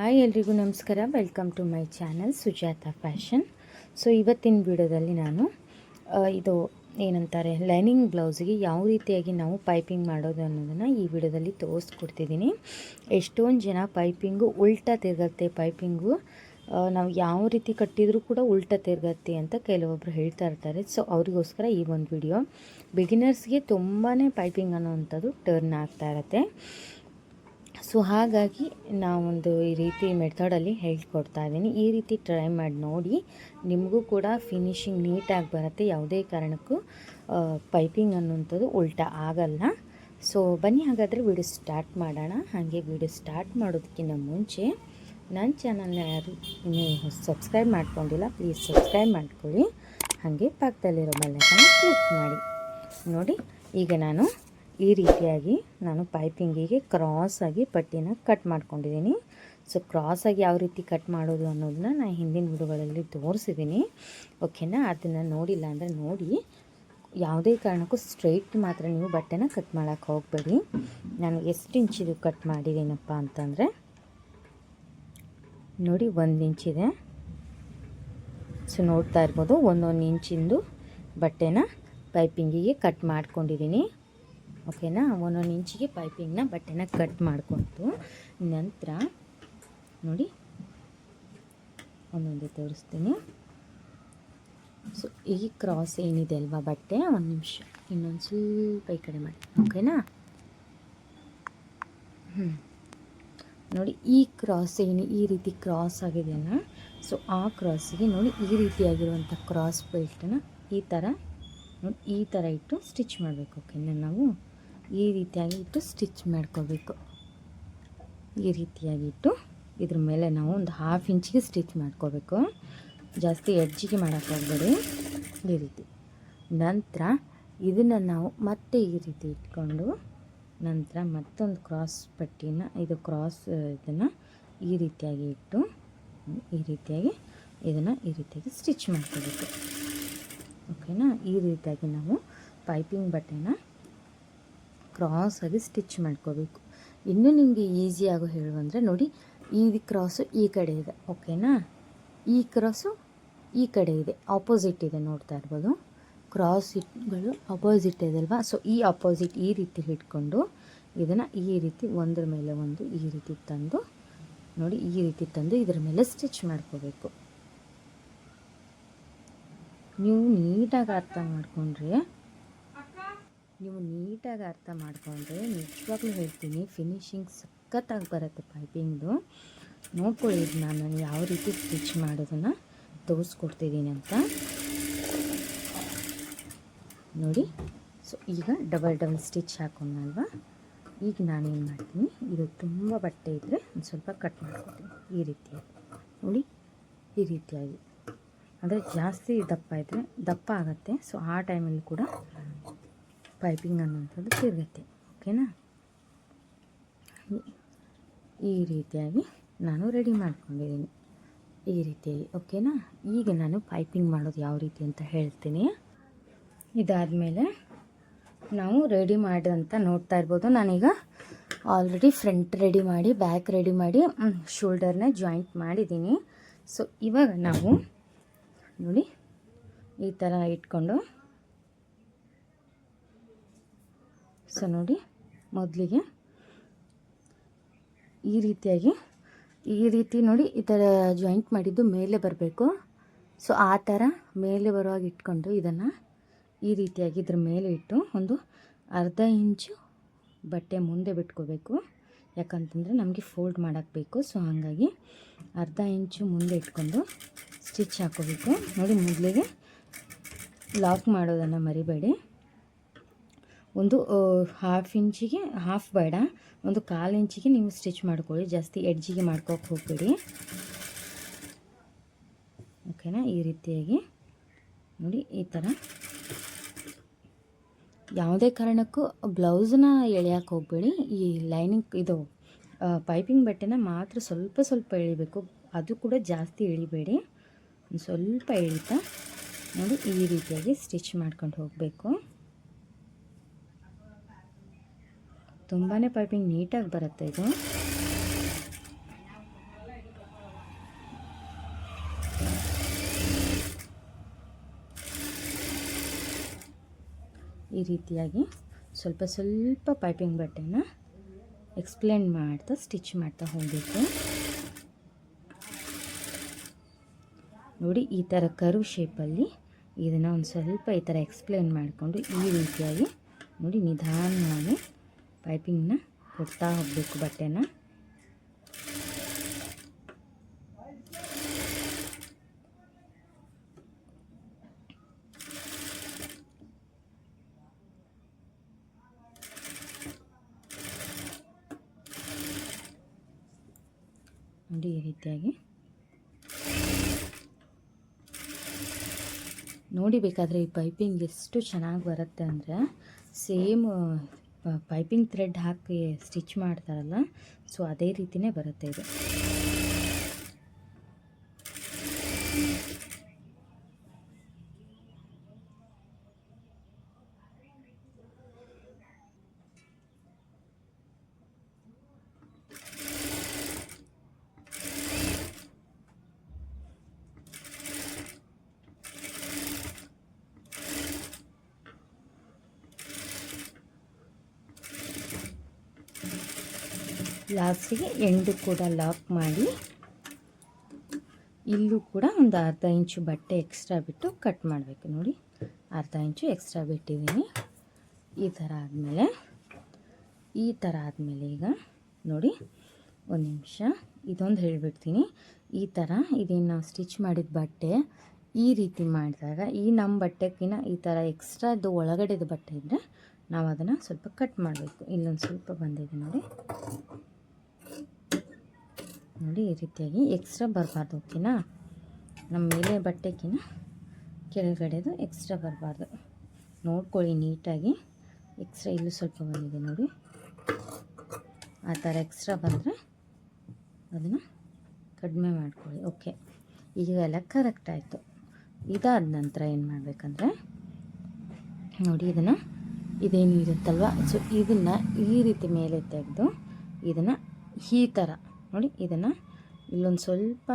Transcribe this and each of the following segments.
Hi ಎಲ್ರಿಗೂ ನಮಸ್ಕಾರ. Welcome to my channel Sujata fashion. So ಇವತ್ತಿನ ವಿಡಿಯೋದಲ್ಲಿ ನಾನು ಇದು ಏನಂತಾರೆ ಲೈನಿಂಗ್ ಬ್ಲೌಸಿಗೆ ಯಾವ ರೀತಿಯಾಗಿ ನಾವು ಪೈಪಿಂಗ್ ಮಾಡೋದು ಅನ್ನೋದನ್ನು ಈ ವಿಡಿಯೋದಲ್ಲಿ ತೋರಿಸ್ಕೊಡ್ತಿದ್ದೀನಿ. ಎಷ್ಟೊಂದು ಜನ ಪೈಪಿಂಗು ಉಲ್ಟಾ ತಿರುಗತ್ತೆ, ಪೈಪಿಂಗು ನಾವು ಯಾವ ರೀತಿ ಕಟ್ಟಿದರೂ ಕೂಡ ಉಲ್ಟಾ ತಿರುಗತ್ತೆ ಅಂತ ಕೆಲವೊಬ್ಬರು ಹೇಳ್ತಾ ಇರ್ತಾರೆ. ಸೊ ಅವರಿಗೋಸ್ಕರ ಈ ಒಂದು ವಿಡಿಯೋ. ಬಿಗಿನರ್ಸ್ಗೆ ತುಂಬಾ ಪೈಪಿಂಗ್ ಅನ್ನೋವಂಥದ್ದು ಟರ್ನ್ ಆಗ್ತಾ ಇರುತ್ತೆ. ಸೊ ಹಾಗಾಗಿ ನಾವೊಂದು ಈ ರೀತಿ ಮೆಥಡಲ್ಲಿ ಹೇಳ್ಕೊಡ್ತಾ ಇದ್ದೀನಿ. ಈ ರೀತಿ ಟ್ರೈ ಮಾಡಿ ನೋಡಿ, ನಿಮಗೂ ಕೂಡ ಫಿನಿಶಿಂಗ್ ನೀಟಾಗಿ ಬರುತ್ತೆ. ಯಾವುದೇ ಕಾರಣಕ್ಕೂ ಪೈಪಿಂಗ್ ಅನ್ನುವಂಥದ್ದು ಉಲ್ಟಾ ಆಗಲ್ಲ. ಸೊ ಬನ್ನಿ ಹಾಗಾದರೆ ವಿಡಿಯೋ ಸ್ಟಾರ್ಟ್ ಮಾಡೋಣ. ಹಾಗೆ ವಿಡಿಯೋ ಸ್ಟಾರ್ಟ್ ಮಾಡೋದಕ್ಕಿಂತ ಮುಂಚೆ ನನ್ನ ಚಾನಲ್ನ ಯಾರು ಇನ್ನೂ ಸಬ್ಸ್ಕ್ರೈಬ್ ಮಾಡ್ಕೊಂಡಿಲ್ಲ, ಪ್ಲೀಸ್ ಸಬ್ಸ್ಕ್ರೈಬ್ ಮಾಡ್ಕೊಳ್ಳಿ. ಹಾಗೆ ಪಕ್ಕದಲ್ಲಿರೋ ಬೆಲ್ ಐಕಾನ್ ಕ್ಲಿಕ್ ಮಾಡಿ. ನೋಡಿ, ಈಗ ಈ ರೀತಿಯಾಗಿ ನಾನು ಪೈಪಿಂಗಿಗೆ ಕ್ರಾಸಾಗಿ ಪಟ್ಟಿನ ಕಟ್ ಮಾಡ್ಕೊಂಡಿದ್ದೀನಿ. ಸೊ ಕ್ರಾಸಾಗಿ ಯಾವ ರೀತಿ ಕಟ್ ಮಾಡೋದು ಅನ್ನೋದನ್ನ ನಾನು ಹಿಂದಿನ ವಿಡಿಯೋಗಳಲ್ಲಿ ತೋರಿಸಿದ್ದೀನಿ. ಓಕೆನಾ? ಅದನ್ನು ನೋಡಿಲ್ಲ ಅಂದರೆ ನೋಡಿ. ಯಾವುದೇ ಕಾರಣಕ್ಕೂ ಸ್ಟ್ರೈಟ್ ಮಾತ್ರ ನೀವು ಬಟ್ಟೆನ ಕಟ್ ಮಾಡೋಕ್ಕೆ ಹೋಗಬೇಡಿ. ನಾನು ಎಷ್ಟು ಇಂಚಿದು ಕಟ್ ಮಾಡಿದ್ದೀನಪ್ಪ ಅಂತಂದರೆ ನೋಡಿ, 1 ಇಂಚಿದೆ. ಸೊ ನೋಡ್ತಾ ಇರ್ಬೋದು, 1 ಇಂಚಿಂದು ಬಟ್ಟೆನ ಪೈಪಿಂಗಿಗೆ ಕಟ್ ಮಾಡ್ಕೊಂಡಿದ್ದೀನಿ. ಓಕೆನಾ? 1 ಇಂಚಿಗೆ ಪೈಪಿಂಗ್ನ ಬಟ್ಟೆನ ಕಟ್ ಮಾಡಿಕೊಂಡು ನಂತರ ನೋಡಿ ಒಂದೊಂದೇ ತೋರಿಸ್ತೀನಿ. ಸೊ ಈ ಕ್ರಾಸ್ ಏನಿದೆ ಅಲ್ವಾ ಬಟ್ಟೆ, ಒಂದು ನಿಮಿಷ ಇನ್ನೊಂದು ಸ್ವಲ್ಪ ಈ ಕಡೆ ಮಾಡಿ. ಓಕೆನಾ? ನೋಡಿ, ಈ ಕ್ರಾಸ್ ಈ ರೀತಿ ಕ್ರಾಸ್ ಆಗಿದೆಯಲ್ಲ, ಸೊ ಆ ಕ್ರಾಸಿಗೆ ನೋಡಿ ಈ ರೀತಿಯಾಗಿರುವಂಥ ಕ್ರಾಸ್ ಬೆಲ್ಟನ್ನು ಈ ಥರ ಇಟ್ಟು ಸ್ಟಿಚ್ ಮಾಡಬೇಕು. ಓಕೆನಾ? ನಾವು ಈ ರೀತಿಯಾಗಿ ಇಟ್ಟು ಸ್ಟಿಚ್ ಮಾಡ್ಕೋಬೇಕು. ಈ ರೀತಿಯಾಗಿ ಇಟ್ಟು ಇದ್ರ ಮೇಲೆ ನಾವು ಒಂದು 1/2 ಇಂಚಿಗೆ ಸ್ಟಿಚ್ ಮಾಡ್ಕೋಬೇಕು. ಜಾಸ್ತಿ ಎಡ್ಜಿಗೆ ಮಾಡೋಕ್ಕೆ ಹೋಗಬೇಡಿ. ಈ ರೀತಿ ನಂತರ ಇದನ್ನು ನಾವು ಮತ್ತೆ ಈ ರೀತಿ ಇಟ್ಕೊಂಡು ನಂತರ ಮತ್ತೊಂದು ಕ್ರಾಸ್ ಪಟ್ಟಿನ ಇದನ್ನು ಈ ರೀತಿಯಾಗಿ ಇಟ್ಟು ಈ ರೀತಿಯಾಗಿ ಇದನ್ನು ಈ ರೀತಿಯಾಗಿ ಸ್ಟಿಚ್ ಮಾಡ್ಕೋಬೇಕು. ಓಕೆನಾ? ಈ ರೀತಿಯಾಗಿ ನಾವು ಪೈಪಿಂಗ್ ಬಟ್ಟೆನ ಕ್ರಾಸಾಗಿ ಸ್ಟಿಚ್ ಮಾಡ್ಕೋಬೇಕು. ಇನ್ನೂ ನಿಮಗೆ ಈಸಿಯಾಗೋ ಹೇಳುವಂದರೆ ನೋಡಿ, ಈ ಕ್ರಾಸು ಈ ಕಡೆ ಇದೆ. ಓಕೆನಾ? ಈ ಕ್ರಾಸು ಈ ಕಡೆ ಇದೆ, ಆಪೋಸಿಟ್ ಇದೆ. ನೋಡ್ತಾ ಇರ್ಬೋದು, ಕ್ರಾಸ್ಗಳು ಅಪೋಸಿಟ್ ಇದೆ ಅಲ್ವಾ? ಸೊ ಈ ಅಪೋಸಿಟ್ ಈ ರೀತಿ ಇಟ್ಕೊಂಡು ಇದನ್ನು ಈ ರೀತಿ ಒಂದ್ರ ಮೇಲೆ ಒಂದು ಈ ರೀತಿ ತಂದು ನೋಡಿ, ಈ ರೀತಿ ತಂದು ಇದರ ಮೇಲೆ ಸ್ಟಿಚ್ ಮಾಡ್ಕೋಬೇಕು. ನೀವು ನೀಟಾಗಿ ಅರ್ಥ ಮಾಡಿಕೊಂಡ್ರೆ ನಿಜವಾಗ್ಲೂ ಹೇಳ್ತೀನಿ, ಫಿನಿಶಿಂಗ್ ಸಖತ್ತಾಗಿ ಬರುತ್ತೆ ಪೈಪಿಂಗ್ದು. ನೋಡ್ಕೊಳ್ಳಿ, ಇದು ನಾನು ಯಾವ ರೀತಿ ಸ್ಟಿಚ್ ಮಾಡೋದನ್ನು ತೋರಿಸ್ಕೊಡ್ತಿದ್ದೀನಿ ಅಂತ ನೋಡಿ. ಸೊ ಈಗ ಡಬಲ್ ಸ್ಟಿಚ್ ಹಾಕೊಂಡಲ್ವಾ, ಈಗ ನಾನೇನು ಮಾಡ್ತೀನಿ, ಇದು ತುಂಬ ಬಟ್ಟೆ ಇದ್ದರೆ ಒಂದು ಸ್ವಲ್ಪ ಕಟ್ ಮಾಡ್ಕೊತೀನಿ. ಈ ರೀತಿಯಾಗಿ ನೋಡಿ, ಈ ರೀತಿಯಾಗಿ ಅಂದರೆ ಜಾಸ್ತಿ ದಪ್ಪ ಇದ್ದರೆ ದಪ್ಪ ಆಗುತ್ತೆ. ಸೊ ಆ ಟೈಮಲ್ಲಿ ಕೂಡ ಪೈಪಿಂಗ್ ಅನ್ನೋಂಥದ್ದು ತಿರುಗುತ್ತೆ. ಓಕೆನಾ? ಈ ರೀತಿಯಾಗಿ ನಾನು ರೆಡಿ ಮಾಡ್ಕೊಂಡಿದ್ದೀನಿ. ಈ ರೀತಿಯಾಗಿ. ಓಕೆನಾ? ಈಗ ನಾನು ಪೈಪಿಂಗ್ ಮಾಡೋದು ಯಾವ ರೀತಿ ಅಂತ ಹೇಳ್ತೀನಿ. ಇದಾದಮೇಲೆ ನಾವು ರೆಡಿ ಮಾಡಿದಂತ ನೋಡ್ತಾ ಇರ್ಬೋದು, ನಾನೀಗ ಆಲ್ರೆಡಿ ಫ್ರಂಟ್ ರೆಡಿ ಮಾಡಿ ಬ್ಯಾಕ್ ರೆಡಿ ಮಾಡಿ ಶೋಲ್ಡರ್ನ ಜಾಯಿಂಟ್ ಮಾಡಿದ್ದೀನಿ. ಸೊ ಇವಾಗ ನಾವು ನೋಡಿ ಈ ಥರ ಇಟ್ಕೊಂಡು, ಸೊ ನೋಡಿ ಮೊದಲಿಗೆ ಈ ರೀತಿ ನೋಡಿ, ಈ ಥರ ಜಾಯಿಂಟ್ ಮಾಡಿದ್ದು ಮೇಲೆ ಬರಬೇಕು. ಸೊ ಆ ಥರ ಮೇಲೆ ಬರುವಾಗ ಇಟ್ಕೊಂಡು ಇದನ್ನು ಈ ರೀತಿಯಾಗಿ ಇದ್ರ ಮೇಲೆ ಇಟ್ಟು ಒಂದು 1/2 ಇಂಚು ಬಟ್ಟೆ ಮುಂದೆ ಬಿಟ್ಕೋಬೇಕು. ಯಾಕಂತಂದರೆ ನಮಗೆ ಫೋಲ್ಡ್ ಮಾಡೋಕ್ಕೆ ಬೇಕು. ಸೊ ಹಾಗಾಗಿ 1/2 ಇಂಚು ಮುಂದೆ ಇಟ್ಕೊಂಡು ಸ್ಟಿಚ್ ಹಾಕೋಬೇಕು. ನೋಡಿ, ಮೊದಲಿಗೆ ಲಾಕ್ ಮಾಡೋದನ್ನು ಮರಿಬೇಡಿ. ಒಂದು 1/2 ಇಂಚಿಗೆ, ಹಾಫ್ ಬೇಡ, ಒಂದು 1/4 ಇಂಚಿಗೆ ನೀವು ಸ್ಟಿಚ್ ಮಾಡ್ಕೊಳ್ಳಿ. ಜಾಸ್ತಿ ಎಡ್ಜಿಗೆ ಮಾಡ್ಕೋಕ್ಕೆ ಹೋಗಬೇಡಿ. ಓಕೆನಾ? ಈ ರೀತಿಯಾಗಿ ನೋಡಿ, ಈ ಥರ ಯಾವುದೇ ಕಾರಣಕ್ಕೂ ಬ್ಲೌಸನ್ನ ಎಳೆಯೋಕ್ಕೆ ಹೋಗಬೇಡಿ. ಈ ಲೈನಿಂಗ್ ಪೈಪಿಂಗ್ ಬಟ್ಟೆನ ಮಾತ್ರ ಸ್ವಲ್ಪ ಎಳಿಬೇಕು. ಅದು ಕೂಡ ಜಾಸ್ತಿ ಎಳಿಬೇಡಿ, ಒಂದು ಸ್ವಲ್ಪ ಎಳಿತಾ ನೋಡಿ ಈ ರೀತಿಯಾಗಿ ಸ್ಟಿಚ್ ಮಾಡ್ಕೊಂಡು ಹೋಗಬೇಕು. ತುಂಬಾ ಪೈಪಿಂಗ್ ನೀಟಾಗಿ ಬರುತ್ತೆ ಇದು. ಈ ರೀತಿಯಾಗಿ ಸ್ವಲ್ಪ ಸ್ವಲ್ಪ ಪೈಪಿಂಗ್ ಬಟ್ಟೆನ ಎಕ್ಸ್ಪ್ಲೇನ್ ಮಾಡ್ತಾ ಸ್ಟಿಚ್ ಮಾಡ್ತಾ ಹೋಗಬೇಕು. ನೋಡಿ ಈ ಥರ ಕರ್ವ್ ಶೇಪಲ್ಲಿ ಇದನ್ನು ಒಂದು ಸ್ವಲ್ಪ ಈ ಥರ ಎಕ್ಸ್ಪ್ಲೇನ್ ಮಾಡಿಕೊಂಡು ಈ ರೀತಿಯಾಗಿ ನೋಡಿ ನಿಧಾನವಾಗಿ ಪೈಪಿಂಗ್ನ ಕೊಡ್ತಾ ಹೋಗಬೇಕು ಬಟ್ಟೆನ. ನೋಡಿ ಈ ರೀತಿಯಾಗಿ ನೋಡಿ. ಬೇಕಾದರೆ ಈ ಪೈಪಿಂಗ್ ಎಷ್ಟು ಚೆನ್ನಾಗಿ ಬರುತ್ತೆ ಅಂದರೆ ಸೇಮ್ ಪೈಪಿಂಗ್ ಥ್ರೆಡ್ ಹಾಕಿ ಸ್ಟಿಚ್ ಮಾಡ್ತಾರಲ್ಲ, ಸೊ ಅದೇ ರೀತಿಯೇ ಬರುತ್ತೆ ಇದು. ಲಾಸ್ಟಿಗೆ ಎಂಡು ಕೂಡ ಲಾಕ್ ಮಾಡಿ ಇಲ್ಲೂ ಕೂಡ ಒಂದು ಅರ್ಧ ಇಂಚು ಬಟ್ಟೆ ಎಕ್ಸ್ಟ್ರಾ ಬಿಟ್ಟು ಕಟ್ ಮಾಡಬೇಕು. ನೋಡಿ ಅರ್ಧ ಇಂಚು ಎಕ್ಸ್ಟ್ರಾ ಬಿಟ್ಟಿದ್ದೀನಿ. ಈ ಥರ ಆದಮೇಲೆ ಈಗ ನೋಡಿ ಒಂದು ನಿಮಿಷ ಇದೊಂದು ಹೇಳಿಬಿಡ್ತೀನಿ. ಈ ಥರ ಇದೇನು ನಾವು ಸ್ಟಿಚ್ ಮಾಡಿದ ಬಟ್ಟೆ ಈ ರೀತಿ ಮಾಡಿದಾಗ ನಮ್ಮ ಬಟ್ಟೆಗಿನ ಈ ಥರ ಎಕ್ಸ್ಟ್ರಾದು ಒಳಗಡೆದು ಬಟ್ಟೆ ಇದ್ದರೆ ನಾವು ಅದನ್ನು ಸ್ವಲ್ಪ ಕಟ್ ಮಾಡಬೇಕು. ಇಲ್ಲೊಂದು ಸ್ವಲ್ಪ ಬಂದಿದೆ ನೋಡಿ ಈ ರೀತಿಯಾಗಿ ಎಕ್ಸ್ಟ್ರಾ ಬರಬಾರ್ದು. ಓಕೆನಾ, ನಮ್ಮ ಮೇಲೆ ಬಟ್ಟೆಗಿನ ಕೆಳಗಡೆದು ಎಕ್ಸ್ಟ್ರಾ ಬರಬಾರ್ದು. ನೋಡ್ಕೊಳ್ಳಿ ನೀಟಾಗಿ. ಎಕ್ಸ್ಟ್ರಾ ಇಲ್ಲೂ ಸ್ವಲ್ಪ ಬಂದಿದೆ ನೋಡಿ, ಆ ಥರ ಎಕ್ಸ್ಟ್ರಾ ಬಂದರೆ ಅದನ್ನು ಕಡಿಮೆ ಮಾಡ್ಕೊಳ್ಳಿ. ಓಕೆ, ಈಗ ಎಲ್ಲ ಕರೆಕ್ಟ್ ಆಯಿತು. ಇದಾದ ನಂತರ ಏನು ಮಾಡಬೇಕಂದ್ರೆ ನೋಡಿ ಇದೇನು ಇರುತ್ತಲ್ವ, ಸೊ ಇದನ್ನು ಈ ರೀತಿ ಮೇಲೆ ತೆಗೆದು ಇದನ್ನು ಈ ಥರ ನೋಡಿ, ಇದನ್ನು ಇಲ್ಲೊಂದು ಸ್ವಲ್ಪ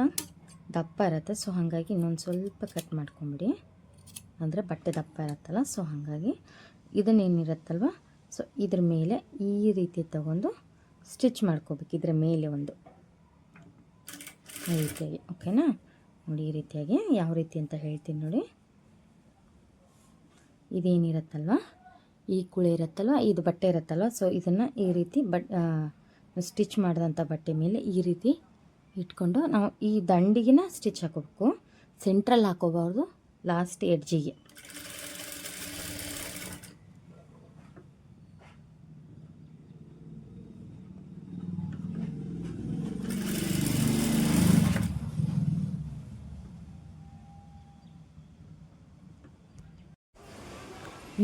ದಪ್ಪ ಇರುತ್ತೆ, ಸೊ ಹಾಗಾಗಿ ಇನ್ನೊಂದು ಸ್ವಲ್ಪ ಕಟ್ ಮಾಡ್ಕೊಂಬಿಡಿ. ಅಂದರೆ ಬಟ್ಟೆ ದಪ್ಪ ಇರುತ್ತಲ್ಲ, ಸೊ ಹಾಗಾಗಿ ಇದನ್ನೇನಿರುತ್ತಲ್ವ, ಸೊ ಇದ್ರ ಮೇಲೆ ಈ ರೀತಿ ತಗೊಂಡು ಸ್ಟಿಚ್ ಮಾಡ್ಕೋಬೇಕು. ಇದರ ಮೇಲೆ ಒಂದು ಈ ರೀತಿಯಾಗಿ. ಓಕೆನಾ, ನೋಡಿ ಈ ರೀತಿಯಾಗಿ ಯಾವ ರೀತಿ ಅಂತ ಹೇಳ್ತೀನಿ ನೋಡಿ. ಇದೇನಿರುತ್ತಲ್ವ, ಈ ಕುಳೆ ಇರುತ್ತಲ್ವ, ಇದು ಬಟ್ಟೆ ಇರುತ್ತಲ್ವ, ಸೊ ಇದನ್ನು ಈ ರೀತಿ ಸ್ಟಿಚ್ ಮಾಡಿದಂಥ ಬಟ್ಟೆ ಮೇಲೆ ಈ ರೀತಿ ಇಟ್ಕೊಂಡು ನಾವು ಈ ದಂಡಿಗಿನ ಸ್ಟಿಚ್ ಹಾಕೋಬೇಕು. ಸೆಂಟ್ರಲ್ಲಿ ಹಾಕೋಬಾರ್ದು, ಲಾಸ್ಟ್ ಎಡ್ಜಿಗೆ.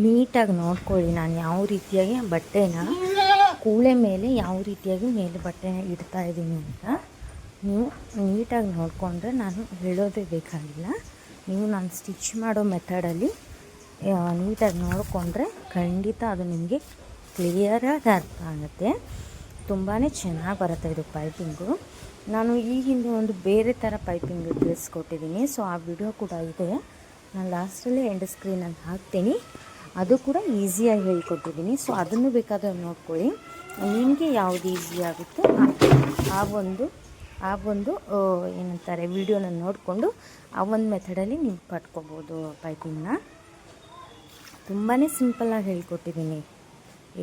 ನೀಟಾಗಿ ನೋಡ್ಕೊಳ್ಳಿ ನಾನು ಯಾವ ರೀತಿಯಾಗಿ ಬಟ್ಟೆನ ಕೂಳೆ ಮೇಲೆ ಯಾವ ರೀತಿಯಾಗಿ ಮೇಲೆ ಬಟ್ಟೆನ ಇಡ್ತಾ ಇದ್ದೀನಿ ಅಂತ. ನೀವು ನೀಟಾಗಿ ನೋಡಿಕೊಂಡ್ರೆ ನಾನು ಹೇಳೋದೇ ಬೇಕಾಗಿಲ್ಲ. ನೀವು ನಾನು ಸ್ಟಿಚ್ ಮಾಡೋ ಮೆಥಡಲ್ಲಿ ನೀಟಾಗಿ ನೋಡಿಕೊಂಡ್ರೆ ಖಂಡಿತ ಅದು ನಿಮಗೆ ಕ್ಲಿಯರಾಗಿ ಅರ್ಥ ಆಗುತ್ತೆ. ತುಂಬಾ ಚೆನ್ನಾಗಿ ಬರುತ್ತೆ ಇದು ಪೈಪಿಂಗು. ನಾನು ಈ ಹಿಂದೆ ಒಂದು ಬೇರೆ ಥರ ಪೈಪಿಂಗ್ ತಿಳಿಸ್ಕೊಟ್ಟಿದ್ದೀನಿ, ಸೊ ಆ ವಿಡಿಯೋ ಕೂಡ ಇದೆ. ನಾನು ಲಾಸ್ಟಲ್ಲಿ ಎಂಡ್ ಸ್ಕ್ರೀನಲ್ಲಿ ಹಾಕ್ತೀನಿ. ಅದು ಕೂಡ ಈಸಿಯಾಗಿ ಹೇಳ್ಕೊಟ್ಟಿದ್ದೀನಿ, ಸೊ ಅದನ್ನು ಬೇಕಾದ್ರೆ ನೋಡ್ಕೊಳ್ಳಿ. ನಿಮಗೆ ಯಾವುದು ಈಸಿ ಆಗುತ್ತೋ ಆ ಒಂದು ಏನಂತಾರೆ ವಿಡಿಯೋನ ನೋಡಿಕೊಂಡು ಆ ಒಂದು ಮೆಥಡಲ್ಲಿ ನೀವು ಕಟ್ಕೋಬೋದು ಪೈಪಿಂಗ್ನ. ತುಂಬಾ ಸಿಂಪಲ್ಲಾಗಿ ಹೇಳ್ಕೊಟ್ಟಿದ್ದೀನಿ.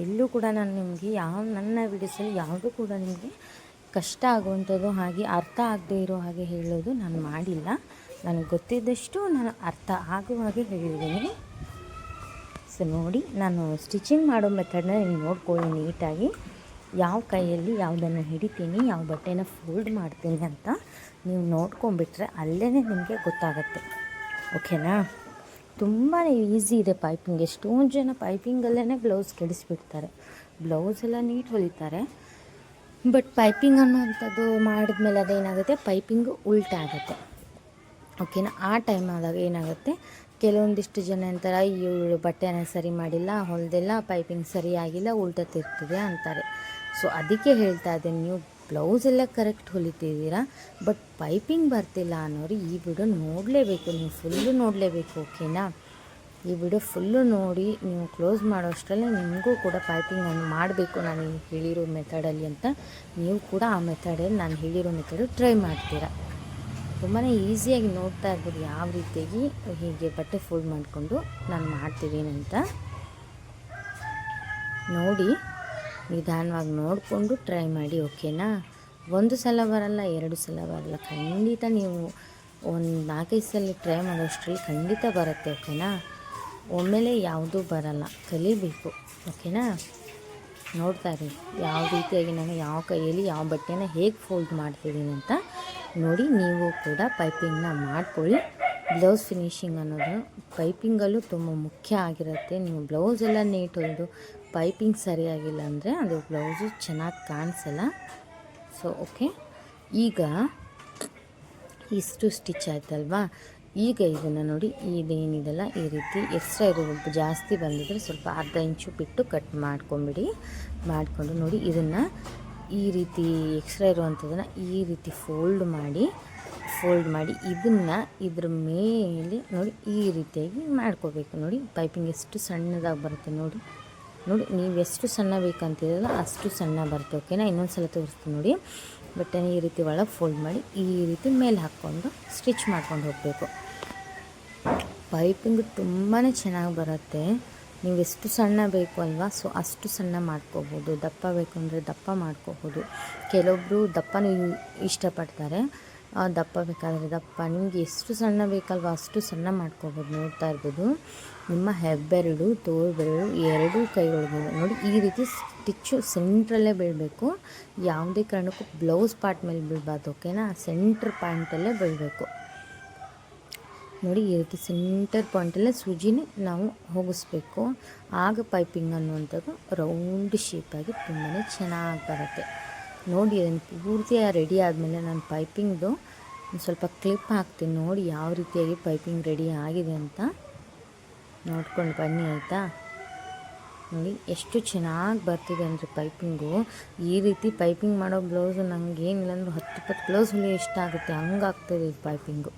ಎಲ್ಲೂ ಕೂಡ ನಾನು ನಿಮಗೆ ನನ್ನ ವಿಡಿಯೋಸಲ್ಲಿ ಯಾವುದೂ ಕೂಡ ನಿಮಗೆ ಕಷ್ಟ ಆಗುವಂಥದ್ದು ಹಾಗೆ ಅರ್ಥ ಆಗದೇ ಇರೋ ಹಾಗೆ ಹೇಳೋದು ನಾನು ಮಾಡಿಲ್ಲ. ನನಗೆ ಗೊತ್ತಿದ್ದಷ್ಟು ನಾನು ಅರ್ಥ ಆಗುವ ಹಾಗೆ ಹೇಳಿದ್ದೀನಿ. ಸೊ ನೋಡಿ, ನಾನು ಸ್ಟಿಚಿಂಗ್ ಮಾಡೋ ಮೆಥಡ್ನ ನೀವು ನೋಡ್ಕೊಳ್ಳಿ ನೀಟಾಗಿ. ಯಾವ ಕೈಯಲ್ಲಿ ಯಾವುದನ್ನು ಹಿಡಿತೀನಿ, ಯಾವ ಬಟ್ಟೆನ ಫೋಲ್ಡ್ ಮಾಡ್ತೀನಿ ಅಂತ ನೀವು ನೋಡ್ಕೊಂಬಿಟ್ರೆ ಅಲ್ಲೇ ನಿಮಗೆ ಗೊತ್ತಾಗುತ್ತೆ. ಓಕೆನಾ, ತುಂಬಾ ಈಸಿ ಇದೆ ಪೈಪಿಂಗ್. ಎಷ್ಟೊಂದು ಜನ ಪೈಪಿಂಗಲ್ಲೇ ಬ್ಲೌಸ್ ಕೆಡಿಸ್ಬಿಡ್ತಾರೆ. ಬ್ಲೌಸೆಲ್ಲ ನೀಟ್ ಹೊಲಿತಾರೆ, ಬಟ್ ಪೈಪಿಂಗ್ ಅನ್ನೋವಂಥದ್ದು ಮಾಡಿದ್ಮೇಲೆ ಅದೇನಾಗುತ್ತೆ, ಪೈಪಿಂಗು ಉಲ್ಟಾ ಆಗುತ್ತೆ. ಓಕೆನಾ, ಆ ಟೈಮ್ ಆದಾಗ ಏನಾಗುತ್ತೆ, ಕೆಲವೊಂದಿಷ್ಟು ಜನ ಅಂತಾರೆ ಇವಳು ಬಟ್ಟೆನ ಸರಿ ಮಾಡಿಲ್ಲ, ಹೊಲಿದಿಲ್ಲ, ಪೈಪಿಂಗ್ ಸರಿಯಾಗಿಲ್ಲ, ಉಲ್ಟಾ ತಿರ್ತದೆ ಅಂತಾರೆ. ಸೊ ಅದಕ್ಕೆ ಹೇಳ್ತಾ ಇದ್ದೀನಿ, ನೀವು ಬ್ಲೌಸ್ ಎಲ್ಲ ಕರೆಕ್ಟ್ ಹೊಲಿತಿದ್ದೀರಾ, ಬಟ್ ಪೈಪಿಂಗ್ ಬರ್ತಿಲ್ಲ ಅನ್ನೋರು ಈ ವಿಡಿಯೋ ನೋಡಲೇಬೇಕು, ನೀವು ಫುಲ್ಲು ನೋಡಲೇಬೇಕು. ಓಕೆನಾ, ಈ ವಿಡಿಯೋ ಫುಲ್ಲು ನೋಡಿ ನೀವು ಕ್ಲೋಸ್ ಮಾಡೋ ಅಷ್ಟರಲ್ಲೇ ನಿಮಗೂ ಕೂಡ ಪೈಪಿಂಗನ್ನು ಮಾಡಬೇಕು ನಾನು ಹೇಳಿರೋ ಮೆಥಡಲ್ಲಿ ಅಂತ ನೀವು ಕೂಡ ಆ ಮೆಥಡಲ್ಲಿ ನಾನು ಹೇಳಿರೋ ಮೆಥಡು ಟ್ರೈ ಮಾಡ್ತೀರಾ. ತುಂಬಾ ಈಸಿಯಾಗಿ ನೋಡ್ತಾ ಇರ್ಬೋದು ಯಾವ ರೀತಿಯಾಗಿ ಹೀಗೆ ಬಟ್ಟೆ ಫೋಲ್ಡ್ ಮಾಡಿಕೊಂಡು ನಾನು ಮಾಡ್ತಿದ್ದೀನಿ ಅಂತ. ನೋಡಿ ನಿಧಾನವಾಗಿ ನೋಡಿಕೊಂಡು ಟ್ರೈ ಮಾಡಿ, ಓಕೆನಾ? ಒಂದು ಸಲ ಬರಲ್ಲ, 2 ಸಲ ಬರಲ್ಲ, ಖಂಡಿತ ನೀವು ಒಂದು 4-5 ಸಲ ಟ್ರೈ ಮಾಡೋಷ್ಟರಲ್ಲಿ ಖಂಡಿತ ಬರುತ್ತೆ, ಓಕೆನಾ? ಒಮ್ಮೆಲೇ ಯಾವುದೂ ಬರಲ್ಲ, ಕಲಿಬೇಕು, ಓಕೆನಾ? ನೋಡ್ತಾ ಇರಿ ಯಾವ ರೀತಿಯಾಗಿ ನಾನು ಯಾವ ಕೈಯಲ್ಲಿ ಯಾವ ಬಟ್ಟೆನ ಹೇಗೆ ಫೋಲ್ಡ್ ಮಾಡ್ತಿದ್ದೀನಿ ಅಂತ ನೋಡಿ. ನೀವು ಕೂಡ ಪೈಪಿಂಗ್ನ ಮಾಡ್ಕೊಳ್ಳಿ. ಬ್ಲೌಸ್ ಫಿನಿಷಿಂಗ್ ಅನ್ನೋದು ಪೈಪಿಂಗಲ್ಲೂ ತುಂಬ ಮುಖ್ಯ ಆಗಿರುತ್ತೆ. ನೀವು ಬ್ಲೌಸೆಲ್ಲ ನೀಟ್ ಹೊಲಿದು ಪೈಪಿಂಗ್ ಸರಿಯಾಗಿಲ್ಲ ಅಂದರೆ ಅದು ಬ್ಲೌಸು ಚೆನ್ನಾಗಿ ಕಾಣಿಸಲ್ಲ. ಸೊ ಓಕೆ, ಈಗ ಇಷ್ಟು ಸ್ಟಿಚ್ ಆಯ್ತಲ್ವಾ? ಈಗ ಇದನ್ನು ನೋಡಿ, ಇದೇನಿದೆಲ್ಲ ಈ ರೀತಿ ಎಕ್ಸ್ಟ್ರಾ ಇರೋದು ಜಾಸ್ತಿ ಬಂದಿದ್ರೆ ಸ್ವಲ್ಪ ಅರ್ಧ ಇಂಚು ಬಿಟ್ಟು ಕಟ್ ಮಾಡ್ಕೊಂಬಿಡಿ. ಮಾಡಿಕೊಂಡು ನೋಡಿ ಇದನ್ನು ಈ ರೀತಿ ಎಕ್ಸ್ಟ್ರಾ ಇರುವಂಥದ್ದನ್ನು ಈ ರೀತಿ ಫೋಲ್ಡ್ ಮಾಡಿ ಇದನ್ನು ಇದ್ರ ಮೇಲೆ ನೋಡಿ ಈ ರೀತಿಯಾಗಿ ಮಾಡ್ಕೋಬೇಕು. ನೋಡಿ ಪೈಪಿಂಗ್ ಎಷ್ಟು ಸಣ್ಣದಾಗಿ ಬರುತ್ತೆ ನೋಡಿ. ನೀವು ಎಷ್ಟು ಸಣ್ಣ ಬೇಕಂತಿರಲ್ಲ ಅಷ್ಟು ಸಣ್ಣ ಬರುತ್ತೆ, ಓಕೆನಾ? ಇನ್ನೊಂದು ಸಲ ತೋರಿಸ್ತೀನಿ ನೋಡಿ. ಬಟ್ಟೆನ ಈ ರೀತಿ ಒಳಗೆ ಫೋಲ್ಡ್ ಮಾಡಿ ಈ ರೀತಿ ಮೇಲೆ ಹಾಕ್ಕೊಂಡು ಸ್ಟಿಚ್ ಮಾಡ್ಕೊಂಡು ಹೋಗಬೇಕು. ಪೈಪಿಂಗ್ ತುಂಬಾ ಚೆನ್ನಾಗಿ ಬರುತ್ತೆ. ನೀವು ಎಷ್ಟು ಸಣ್ಣ ಬೇಕು ಅಲ್ವಾ, ಸೊ ಅಷ್ಟು ಸಣ್ಣ ಮಾಡ್ಕೋಬೋದು. ದಪ್ಪ ಬೇಕು ಅಂದರೆ ದಪ್ಪ ಮಾಡ್ಕೋಬೋದು. ಕೆಲವೊಬ್ಬರು ದಪ್ಪನೂ ಇಷ್ಟಪಡ್ತಾರೆ, ದಪ್ಪ ಬೇಕಾದರೆ ದಪ್ಪ. ನಿಮಗೆ ಎಷ್ಟು ಸಣ್ಣ ಬೇಕಲ್ವ ಅಷ್ಟು ಸಣ್ಣ ಮಾಡ್ಕೋಬೋದು. ನೋಡ್ತಾ ಇರ್ಬೋದು ನಿಮ್ಮ ಹೆಬ್ಬೆರಳು, ತೋರುಬೆರಳು, ಎರಡೂ ಕೈಗಳಿಗೆ ನೋಡಿ ಈ ರೀತಿ ಸ್ಟಿಚ್ಚು ಸೆಂಟ್ರಲ್ಲೇ ಬೀಳಬೇಕು. ಯಾವುದೇ ಕಾರಣಕ್ಕೂ ಬ್ಲೌಸ್ ಪಾರ್ಟ್ ಮೇಲೆ ಬೀಳಬಾರ್ದು, ಓಕೆನಾ? ಸೆಂಟ್ರ್ ಪಾಯಿಂಟಲ್ಲೇ ಬೀಳಬೇಕು. ನೋಡಿ ಈ ರೀತಿ ಸೆಂಟರ್ ಪಾಯಿಂಟಲ್ಲೇ ಸೂಜಿನೇ ನಾವು ಹೋಗಿಸ್ಬೇಕು. ಆಗ ಪೈಪಿಂಗ್ ಅನ್ನುವಂಥದ್ದು ರೌಂಡ್ ಶೇಪಾಗಿ ತುಂಬಾ ಚೆನ್ನಾಗಿ ಬರುತ್ತೆ. ನೋಡಿ ಅದನ್ನು ಪೂರ್ತಿ ರೆಡಿ ಆದಮೇಲೆ ನಾನು ಪೈಪಿಂಗ್ದು ಸ್ವಲ್ಪ ಕ್ಲಿಪ್ ಹಾಕ್ತೀನಿ. ನೋಡಿ ಯಾವ ರೀತಿಯಾಗಿ ಪೈಪಿಂಗ್ ರೆಡಿ ಆಗಿದೆ ಅಂತ ನೋಡ್ಕೊಂಡು ಬನ್ನಿ, ಆಯಿತಾ? ನೋಡಿ ಎಷ್ಟು ಚೆನ್ನಾಗಿ ಬರ್ತಿದೆ ಅಂದರೆ ಪೈಪಿಂಗು. ಈ ರೀತಿ ಪೈಪಿಂಗ್ ಮಾಡೋ ಬ್ಲೌಸು ನನಗೆ ಏನಿಲ್ಲ ಅಂದರೂ 10-20 ಬ್ಲೌಸ್ ಹೊಲಿ ಎಷ್ಟಾಗುತ್ತೆ ಹಂಗಾಗ್ತದೆ ಇದು ಪೈಪಿಂಗು.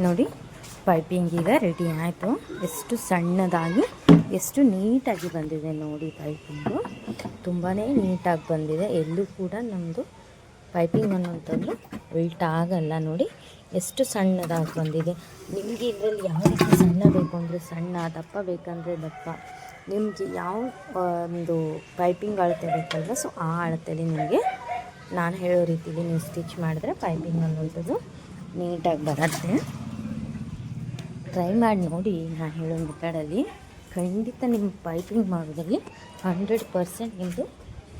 ನೋಡಿ ಪೈಪಿಂಗ್ ಈಗ ರೆಡಿ ಆಯಿತು. ಎಷ್ಟು ಸಣ್ಣದಾಗಿ ಎಷ್ಟು ನೀಟಾಗಿ ಬಂದಿದೆ ನೋಡಿ. ಪೈಪಿಂಗು ತುಂಬಾ ನೀಟಾಗಿ ಬಂದಿದೆ. ಎಲ್ಲೂ ಕೂಡ ನಮ್ಮದು ಪೈಪಿಂಗ್ ಅನ್ನೋಂಥದ್ದು ವಿಲ್ಟ್ ಆಗಲ್ಲ. ನೋಡಿ ಎಷ್ಟು ಸಣ್ಣದಾಗಿ ಬಂದಿದೆ. ನಿಮಗೆ ಇದರಲ್ಲಿ ಯಾವ ರೀತಿ ಸಣ್ಣ ಬೇಕು ಅಂದರೆ ಸಣ್ಣ, ದಪ್ಪ ಬೇಕಂದರೆ ದಪ್ಪ, ನಿಮಗೆ ಯಾವ ಒಂದು ಪೈಪಿಂಗ್ ಅಳತೆ ಬೇಕಲ್ವ, ಸೊ ಆ ಅಳತೆಯಲ್ಲಿ ನಿಮಗೆ ನಾನು ಹೇಳೋ ರೀತಿಲಿ ನೀವು ಸ್ಟಿಚ್ ಮಾಡಿದ್ರೆ ಪೈಪಿಂಗ್ ಅನ್ನುವಂಥದ್ದು ನೀಟಾಗಿ ಬರುತ್ತೆ. ಟ್ರೈ ಮಾಡಿ ನೋಡಿ. ನಾನು ಹೇಳೋ ಮೆಥಡಲ್ಲಿ ಖಂಡಿತ ನಿಮ್ಮ ಪೈಪಿಂಗ್ ಮಾಡೋದ್ರಲ್ಲಿ 100% ನಿಮ್ಮದು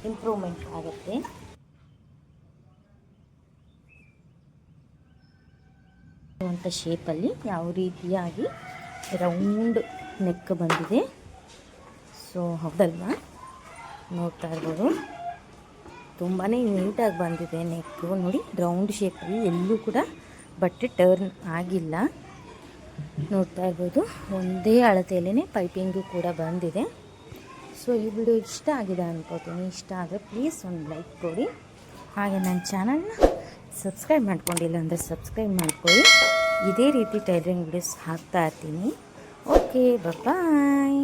ಇಂಪ್ರೂವ್ಮೆಂಟ್ ಆಗುತ್ತೆ. ಅಂತ ಶೇಪಲ್ಲಿ ಯಾವ ರೀತಿಯಾಗಿ ರೌಂಡ್ ನೆಕ್ ಬಂದಿದೆ. ಸೊ ಹೌದಲ್ವಾ, ನೋಡ್ತಾ ಇರ್ಬೋದು ತುಂಬಾ ನೀಟಾಗಿ ಬಂದಿದೆ ನೆಕ್ಕು. ನೋಡಿ ರೌಂಡ್ ಶೇಪಲ್ಲಿ ಎಲ್ಲೂ ಕೂಡ ಬಟ್ಟೆ ಟರ್ನ್ ಆಗಿಲ್ಲ. ನೋಡ್ತಾ ಇರ್ಬೋದು ಒಂದೇ ಅಳತೆಯಲ್ಲೇ ಪೈಪಿಂಗು ಕೂಡ ಬಂದಿದೆ. ಸೊ ಈ ವಿಡಿಯೋ ಇಷ್ಟ ಆಗಿದೆ ಅನ್ಕೋತೀನಿ. ಇಷ್ಟ ಆದರೆ ಪ್ಲೀಸ್ ಒಂದು ಲೈಕ್ ಕೊಡಿ. ಹಾಗೆ ನನ್ನ ಚಾನಲ್ನ ಸಬ್ಸ್ಕ್ರೈಬ್ ಮಾಡ್ಕೊಂಡಿಲ್ಲ ಅಂದರೆ ಸಬ್ಸ್ಕ್ರೈಬ್ ಮಾಡ್ಕೊಳ್ಳಿ. ಇದೇ ರೀತಿ ಟೈಲರಿಂಗ್ ವಿಡಿಯೋಸ್ ಹಾಕ್ತಾ ಇರ್ತೀನಿ. ಓಕೆ, ಬಾಯ್.